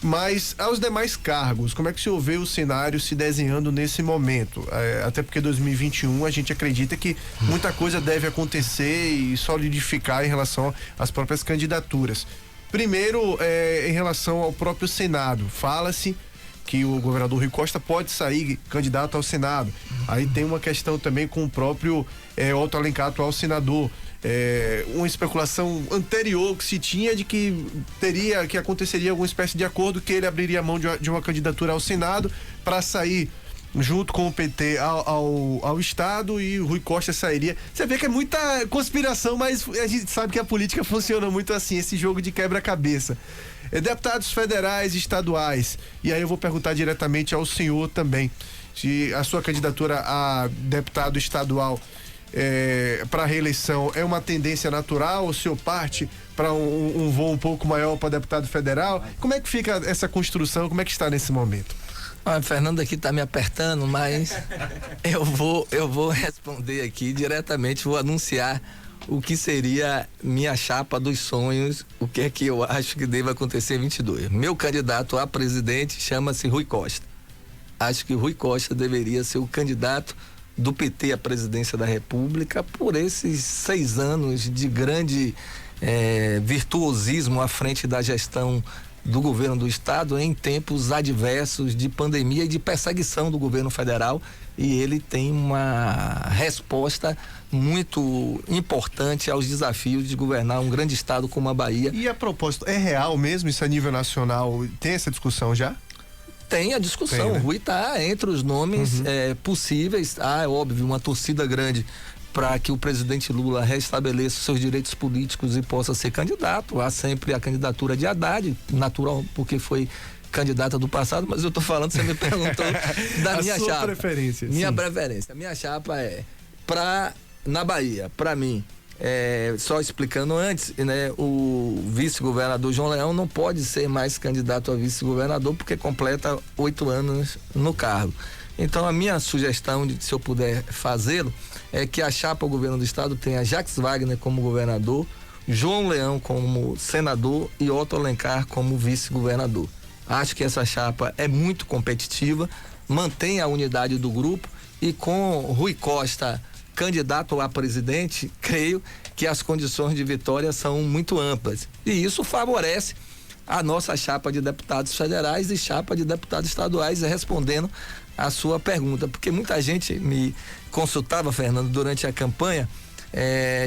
Mas aos demais cargos, como é que o senhor vê o cenário se desenhando nesse momento? Até porque 2021 a gente acredita que muita coisa deve acontecer e solidificar em relação às próprias candidaturas. Primeiro, em relação ao próprio Senado, fala-se que o governador Rui Costa pode sair candidato ao Senado. Aí tem uma questão também com o próprio Otto Alencar, atual senador. Uma especulação anterior que se tinha de que aconteceria alguma espécie de acordo, que ele abriria mão de uma candidatura ao Senado para sair junto com o PT ao Estado, e o Rui Costa sairia. Você vê que é muita conspiração, mas a gente sabe que a política funciona muito assim, esse jogo de quebra-cabeça. Deputados federais e estaduais, e aí eu vou perguntar diretamente ao senhor também, se a sua candidatura a deputado estadual para reeleição é uma tendência natural, ou se o parte para um voo um pouco maior para deputado federal? Como é que fica essa construção? Como é que está nesse momento? A Fernanda aqui está me apertando, mas eu vou responder aqui diretamente, vou anunciar o que seria minha chapa dos sonhos, o que é que eu acho que deve acontecer em 22. Meu candidato a presidente chama-se Rui Costa. Acho que Rui Costa deveria ser o candidato do PT à presidência da República por esses 6 anos de grande virtuosismo à frente da gestão do governo do estado em tempos adversos de pandemia e de perseguição do governo federal, e ele tem uma resposta muito importante aos desafios de governar um grande estado como a Bahia. E a propósito, é real mesmo isso a nível nacional? Tem essa discussão já? Tem a discussão, né? O Rui está entre os nomes possíveis. É óbvio, uma torcida grande para que o presidente Lula restabeleça seus direitos políticos e possa ser candidato. Há sempre a candidatura de Haddad, natural, porque foi candidata do passado, mas eu tô falando, você me perguntou da minha chapa. Preferência, minha sim. preferência. Minha chapa é na Bahia, para mim, só explicando antes, né, o vice-governador João Leão não pode ser mais candidato a vice-governador porque completa 8 anos no cargo. Então a minha sugestão, se eu puder fazê-lo, é que a chapa ao governo do estado tenha Jacques Wagner como governador, João Leão como senador e Otto Alencar como vice-governador. Acho que essa chapa é muito competitiva, mantém a unidade do grupo, e com Rui Costa candidato a presidente, creio que as condições de vitória são muito amplas. E isso favorece a nossa chapa de deputados federais e chapa de deputados estaduais, respondendo a sua pergunta. Porque muita gente me consultava, Fernando, durante a campanha,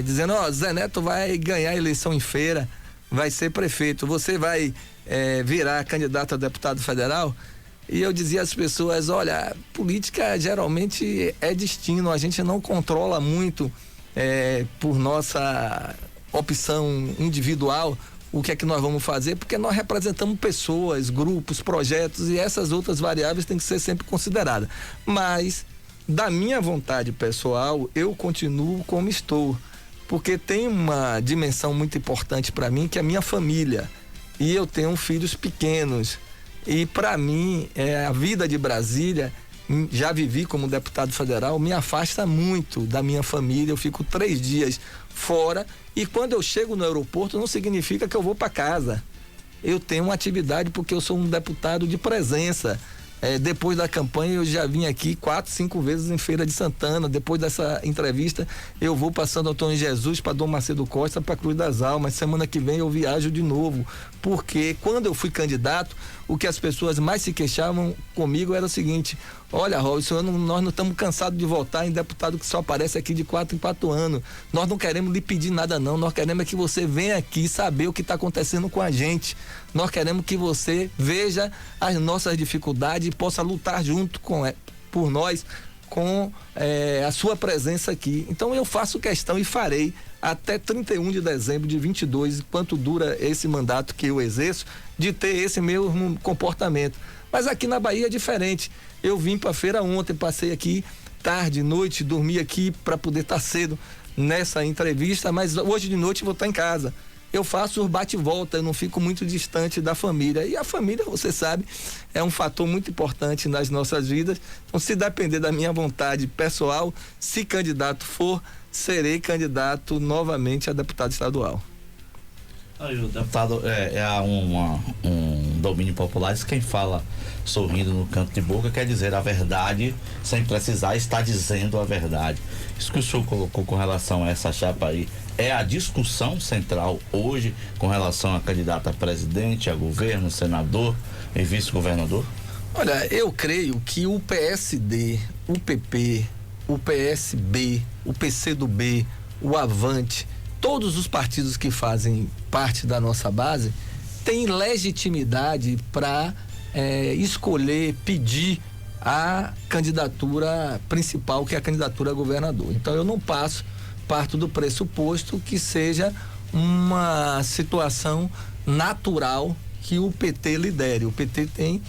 dizendo, Zé Neto vai ganhar a eleição em feira, vai ser prefeito, você vai virar candidato a deputado federal? E eu dizia às pessoas, olha, política geralmente é destino, a gente não controla muito por nossa opção individual o que é que nós vamos fazer, porque nós representamos pessoas, grupos, projetos, e essas outras variáveis têm que ser sempre consideradas. Mas, da minha vontade pessoal, eu continuo como estou, porque tem uma dimensão muito importante para mim, que é a minha família, e eu tenho filhos pequenos. E para mim, a vida de Brasília, já vivi como deputado federal, me afasta muito da minha família. Eu fico 3 dias fora, e quando eu chego no aeroporto não significa que eu vou para casa. Eu tenho uma atividade porque eu sou um deputado de presença. Depois da campanha eu já vim aqui 4, 5 vezes em Feira de Santana. Depois dessa entrevista eu vou para Santo Antônio de Jesus, para Dom Macedo Costa, para Cruz das Almas. Semana que vem eu viajo de novo, porque quando eu fui candidato, o que as pessoas mais se queixavam comigo era o seguinte: olha, Robson, nós não estamos cansados de votar em deputado que só aparece aqui de 4 em 4 anos. Nós não queremos lhe pedir nada não, nós queremos que você venha aqui saber o que está acontecendo com a gente. Nós queremos que você veja as nossas dificuldades e possa lutar junto por nós com a sua presença aqui. Então eu faço questão e farei até 31 de dezembro de 22, enquanto dura esse mandato que eu exerço, de ter esse mesmo comportamento. Mas aqui na Bahia é diferente. Eu vim para a feira ontem, passei aqui tarde, noite, dormi aqui para poder estar cedo nessa entrevista, mas hoje de noite vou estar em casa. Eu faço o bate e volta, eu não fico muito distante da família. E a família, você sabe, é um fator muito importante nas nossas vidas. Então, se depender da minha vontade pessoal, se candidato for, serei candidato novamente a deputado estadual. Aí, o deputado um domínio popular, isso quem fala sorrindo no canto de boca quer dizer a verdade sem precisar estar dizendo a verdade. Isso que o senhor colocou com relação a essa chapa aí é a discussão central hoje com relação a candidato a presidente, a governo, senador e vice-governador? Olha, eu creio que o PSD, o PP, o PSB, o PCdoB, o Avante, todos os partidos que fazem parte da nossa base têm legitimidade para escolher, pedir a candidatura principal, que é a candidatura a governador. Então eu não parto do pressuposto que seja uma situação natural que o PT lidere. O PT tem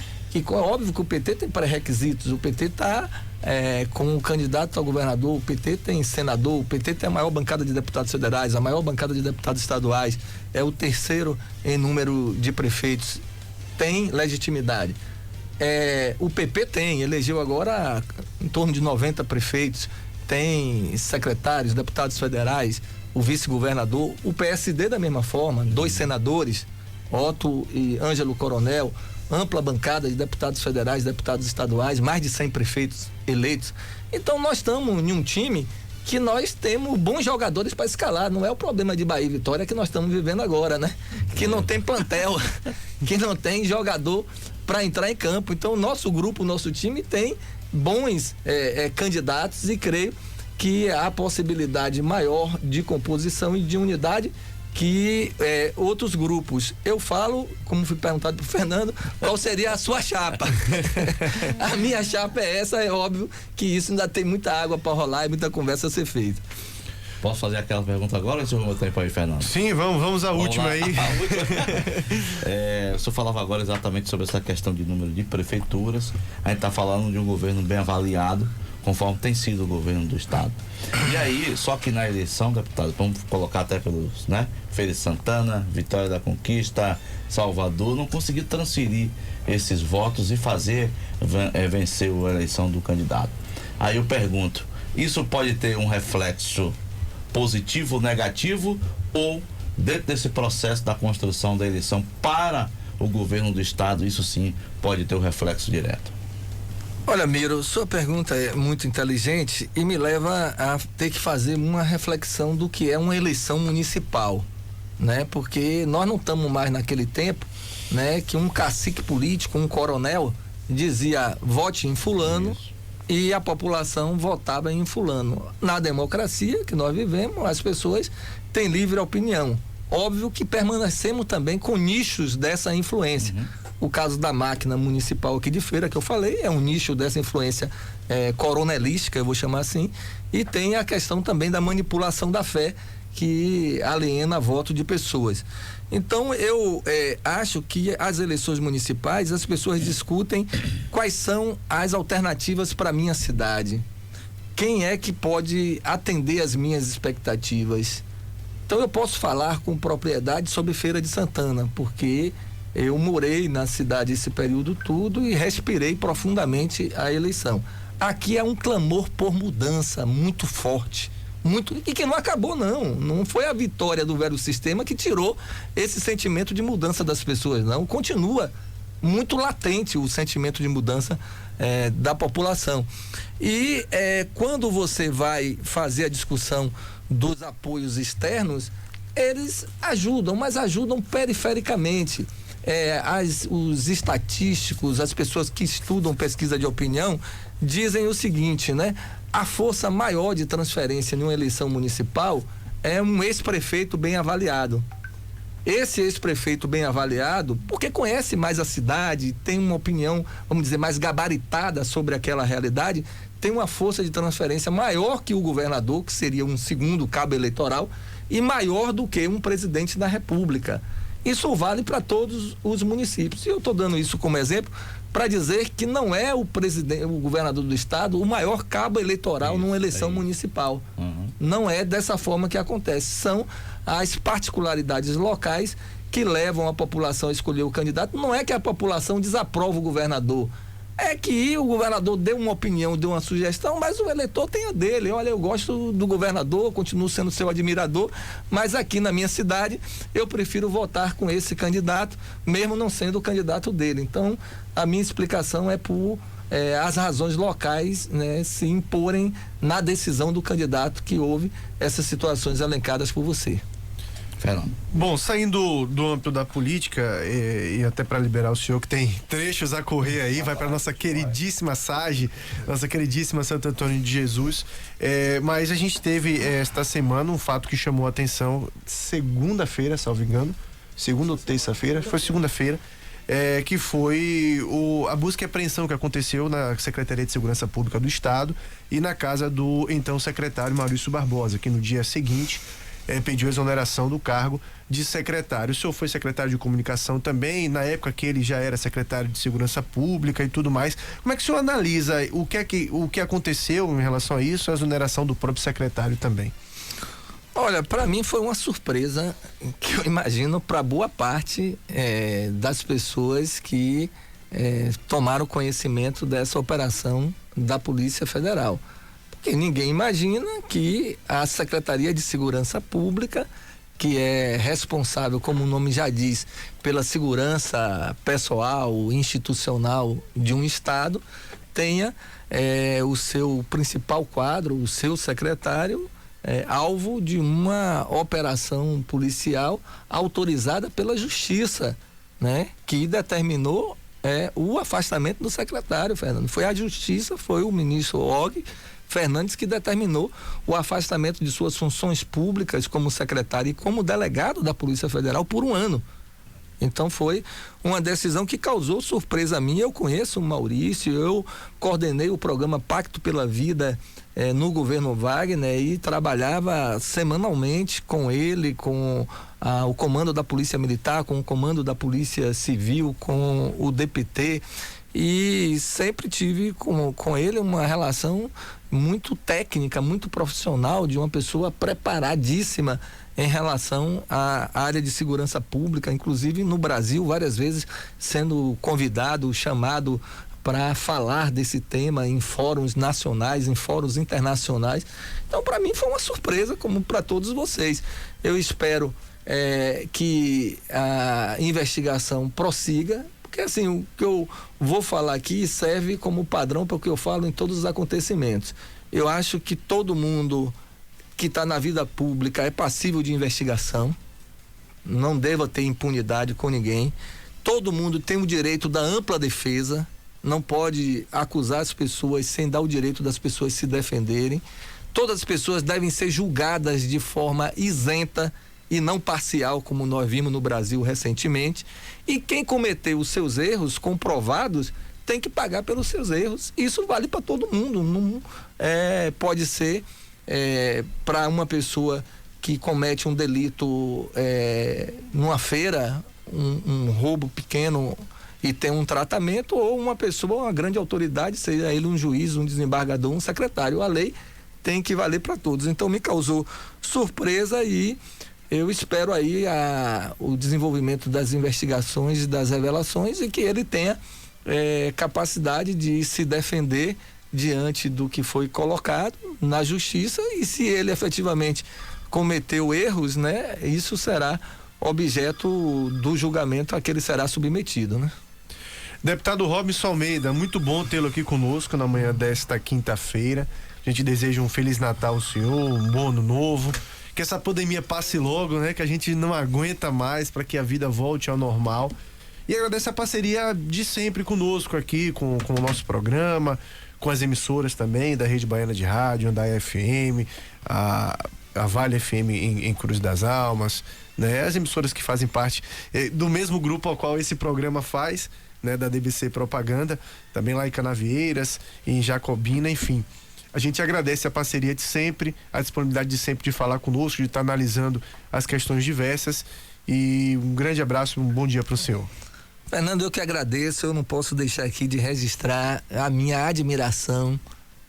óbvio que o PT tem pré-requisitos, o PT está com o candidato a governador, o PT tem senador, o PT tem a maior bancada de deputados federais, a maior bancada de deputados estaduais, é o terceiro em número de prefeitos, tem legitimidade. O PP elegeu agora em torno de 90 prefeitos, tem secretários, deputados federais, o vice-governador, o PSD da mesma forma, 2 senadores, Otto e Ângelo Coronel, ampla bancada de deputados federais, deputados estaduais, mais de 100 prefeitos eleitos. Então nós estamos em um time que nós temos bons jogadores para escalar. Não é o problema de Bahia e Vitória que nós estamos vivendo agora, né? Que não tem plantel, que não tem jogador para entrar em campo. Então, nosso grupo, nosso time tem bons candidatos e creio que há possibilidade maior de composição e de unidade que outros grupos. Eu falo, como fui perguntado pro Fernando, qual seria a sua chapa? A minha chapa é essa, é óbvio que isso ainda tem muita água para rolar e muita conversa a ser feita. Posso fazer aquela pergunta agora ou se o meu tempo aí, Fernando? Sim, vamos à última lá. aí. O senhor falava agora exatamente sobre essa questão de número de prefeituras. A gente está falando de um governo bem avaliado, conforme tem sido o governo do estado. E aí, só que na eleição, deputado, vamos colocar até pelos, né? Feira de Santana, Vitória da Conquista, Salvador, não conseguiu transferir esses votos e fazer vencer a eleição do candidato. Aí eu pergunto, isso pode ter um reflexo positivo ou negativo, ou dentro desse processo da construção da eleição para o governo do estado, isso sim pode ter um reflexo direto? Olha, Miro, sua pergunta é muito inteligente e me leva a ter que fazer uma reflexão do que é uma eleição municipal, né? Porque nós não estamos mais naquele tempo, né? Que um cacique político, um coronel, dizia vote em fulano. Isso. E a população votava em fulano. Na democracia que nós vivemos, as pessoas têm livre opinião. Óbvio que permanecemos também com nichos dessa influência. O caso da máquina municipal aqui de Feira, que eu falei, é um nicho dessa influência coronelística, eu vou chamar assim. E tem a questão também da manipulação da fé, que aliena voto de pessoas. Então, eu acho que as eleições municipais, as pessoas discutem quais são as alternativas para a minha cidade. Quem é que pode atender as minhas expectativas? Então, eu posso falar com propriedade sobre Feira de Santana, porque eu morei na cidade esse período todo e respirei profundamente a eleição. Aqui é um clamor por mudança muito forte. E que não acabou, não foi a vitória do velho sistema que tirou esse sentimento de mudança das pessoas, não, continua muito latente o sentimento de mudança da população. E quando você vai fazer a discussão dos apoios externos, eles ajudam, mas ajudam perifericamente. Os estatísticos, as pessoas que estudam pesquisa de opinião dizem o seguinte, né? A força maior de transferência em uma eleição municipal é um ex-prefeito bem avaliado. Esse ex-prefeito bem avaliado, porque conhece mais a cidade, tem uma opinião, vamos dizer, mais gabaritada sobre aquela realidade, tem uma força de transferência maior que o governador, que seria um segundo cabo eleitoral, e maior do que um presidente da República. Isso vale para todos os municípios. E eu estou dando isso como exemplo para dizer que não é o governador do estado o maior cabo eleitoral numa eleição municipal. Não é dessa forma que acontece. São as particularidades locais que levam a população a escolher o candidato. Não é que a população desaprova o governador. É que o governador deu uma opinião, deu uma sugestão, mas o eleitor tem a dele. Olha, eu gosto do governador, continuo sendo seu admirador, mas aqui na minha cidade eu prefiro votar com esse candidato, mesmo não sendo o candidato dele. Então, a minha explicação é por as razões locais, né, se imporem na decisão do candidato, que houve essas situações elencadas por você. Fernando. Bom, saindo do âmbito da política e até para liberar o senhor que tem trechos a correr aí, vai para nossa queridíssima SAGE, nossa queridíssima Santo Antônio de Jesus, mas a gente teve esta semana um fato que chamou a atenção, segunda-feira, salvo engano, segunda ou terça-feira, foi segunda-feira, que foi a busca e apreensão que aconteceu na Secretaria de Segurança Pública do Estado e na casa do então secretário Maurício Barbosa, que no dia seguinte pediu exoneração do cargo de secretário. O senhor foi secretário de comunicação também, na época que ele já era secretário de segurança pública e tudo mais. Como é que o senhor analisa o que aconteceu em relação a isso, a exoneração do próprio secretário também? Olha, para mim foi uma surpresa que eu imagino para boa parte das pessoas que tomaram conhecimento dessa operação da Polícia Federal. Porque ninguém imagina que a Secretaria de Segurança Pública, que é responsável, como o nome já diz, pela segurança pessoal, institucional de um estado, tenha o seu principal quadro, o seu secretário, alvo de uma operação policial autorizada pela Justiça, né? Que determinou o afastamento do secretário, Fernando. Foi a Justiça, foi o ministro Og Fernandes que determinou o afastamento de suas funções públicas como secretário e como delegado da Polícia Federal por 1 ano. Então foi uma decisão que causou surpresa a mim. Eu conheço o Maurício, eu coordenei o programa Pacto pela Vida no governo Wagner e trabalhava semanalmente com ele, com o comando da Polícia Militar, com o comando da Polícia Civil, com o DPT, e sempre tive com ele uma relação muito técnica, muito profissional, de uma pessoa preparadíssima em relação à área de segurança pública, inclusive no Brasil, várias vezes sendo convidado, chamado para falar desse tema em fóruns nacionais, em fóruns internacionais. Então, para mim foi uma surpresa, como para todos vocês. Eu espero que a investigação prossiga, porque assim, o que eu vou falar aqui serve como padrão para o que eu falo em todos os acontecimentos. Eu acho que todo mundo que está na vida pública é passível de investigação, não deva ter impunidade com ninguém. Todo mundo tem o direito da ampla defesa, não pode acusar as pessoas sem dar o direito das pessoas se defenderem. Todas as pessoas devem ser julgadas de forma isenta e não parcial, como nós vimos no Brasil recentemente. E quem cometeu os seus erros comprovados tem que pagar pelos seus erros. Isso vale para todo mundo. Não pode ser para uma pessoa que comete um delito numa feira, um roubo pequeno e tem um tratamento, ou uma pessoa, uma grande autoridade, seja ele um juiz, um desembargador, um secretário. A lei tem que valer para todos. Então me causou surpresa e eu espero aí o desenvolvimento das investigações e das revelações, e que ele tenha capacidade de se defender diante do que foi colocado na justiça, e se ele efetivamente cometeu erros, né, isso será objeto do julgamento a que ele será submetido, né? Deputado Robson Almeida, muito bom tê-lo aqui conosco na manhã desta quinta-feira. A gente deseja um Feliz Natal ao senhor, um bom ano novo, que essa pandemia passe logo, né, que a gente não aguenta mais, para que a vida volte ao normal. E agradeço a parceria de sempre conosco aqui, com o nosso programa, com as emissoras também, da Rede Baiana de Rádio, da FM, a Vale FM em Cruz das Almas, né? As emissoras que fazem parte do mesmo grupo ao qual esse programa faz, né? Da DBC Propaganda, também lá em Canavieiras, em Jacobina, enfim. A gente agradece a parceria de sempre, a disponibilidade de sempre de falar conosco, de estar analisando as questões diversas, e um grande abraço, um bom dia para o senhor. Fernando, eu que agradeço. Eu não posso deixar aqui de registrar a minha admiração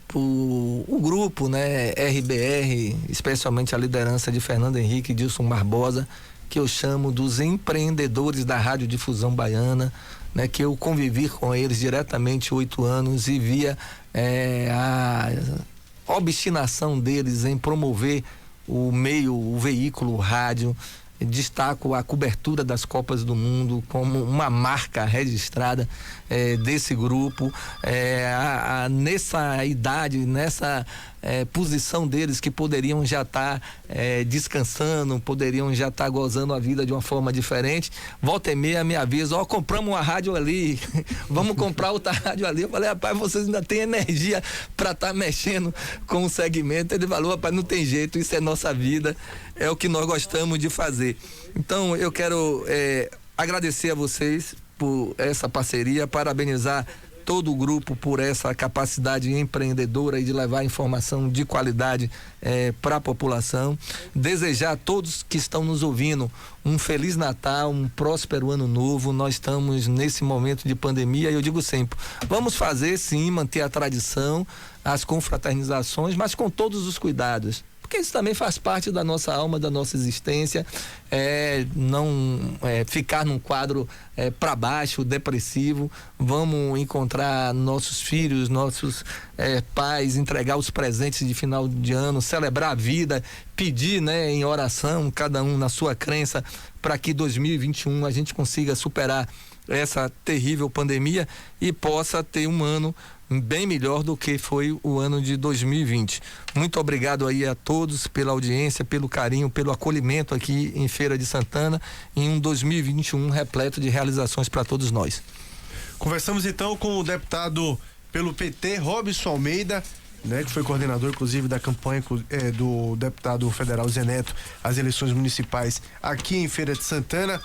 por o grupo, né, RBR, especialmente a liderança de Fernando Henrique e Dilson Barbosa, que eu chamo dos empreendedores da radiodifusão baiana, né, que eu convivi com eles diretamente 8 anos e via a obstinação deles em promover o veículo, o rádio. Destaco a cobertura das Copas do Mundo como uma marca registrada desse grupo. Nessa idade, nessa posição deles, que poderiam já estar descansando, poderiam já estar gozando a vida de uma forma diferente, volta e meia me avisa: compramos uma rádio ali, vamos comprar outra rádio ali. Eu falei: rapaz, vocês ainda têm energia para estar mexendo com o segmento? Ele falou: rapaz, não tem jeito, isso é nossa vida, é o que nós gostamos de fazer. Então eu quero agradecer a vocês por essa parceria, parabenizar todo o grupo por essa capacidade empreendedora e de levar informação de qualidade para a população. Desejar a todos que estão nos ouvindo um Feliz Natal, um próspero Ano Novo. Nós estamos nesse momento de pandemia e eu digo sempre: vamos fazer sim, manter a tradição, as confraternizações, mas com todos os cuidados, porque isso também faz parte da nossa alma, da nossa existência. Não ficar num quadro para baixo, depressivo. Vamos encontrar nossos filhos, nossos pais, entregar os presentes de final de ano, celebrar a vida, pedir, né, em oração, cada um na sua crença, para que 2021 a gente consiga superar essa terrível pandemia e possa ter um ano bem melhor do que foi o ano de 2020. Muito obrigado aí a todos pela audiência, pelo carinho, pelo acolhimento aqui em Feira de Santana, em um 2021 repleto de realizações para todos nós. Conversamos então com o deputado pelo PT, Robson Almeida, né, que foi coordenador, inclusive, da campanha do deputado federal Zé Neto às eleições municipais aqui em Feira de Santana.